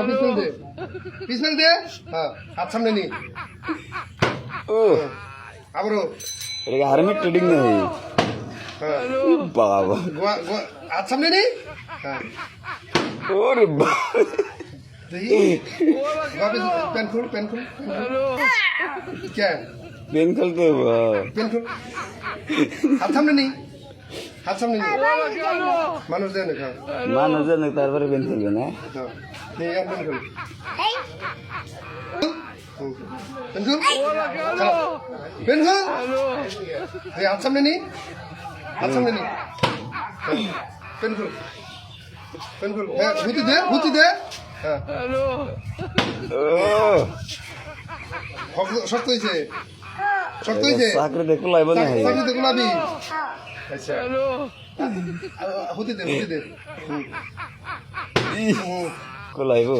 পিছন দে পিছন দে হ্যাঁ হাত সামনে নি ও আবারও এটা হারমিট ট্রেডিং নেই হ্যাঁ বাবা হাত সামনে নি হ্যাঁ ওরে বাবা দেখি পেন খুল क्या পেন খেলতে पेन खोल हाथ सामने नहीं हाथ सामने नहीं মানুষ দেন না মানুষ জানে তারপরে পেন খেলবে না नहीं यार पेन खोल पेन खोल पेन खोल ये हाथ सामने नहीं पेन खोल भूति दे हाँ শক্ত হয়েছে চাকরি দেখো লাইব না চাকরি দেখো লাবি আচ্ছা হতে দে কোলাইব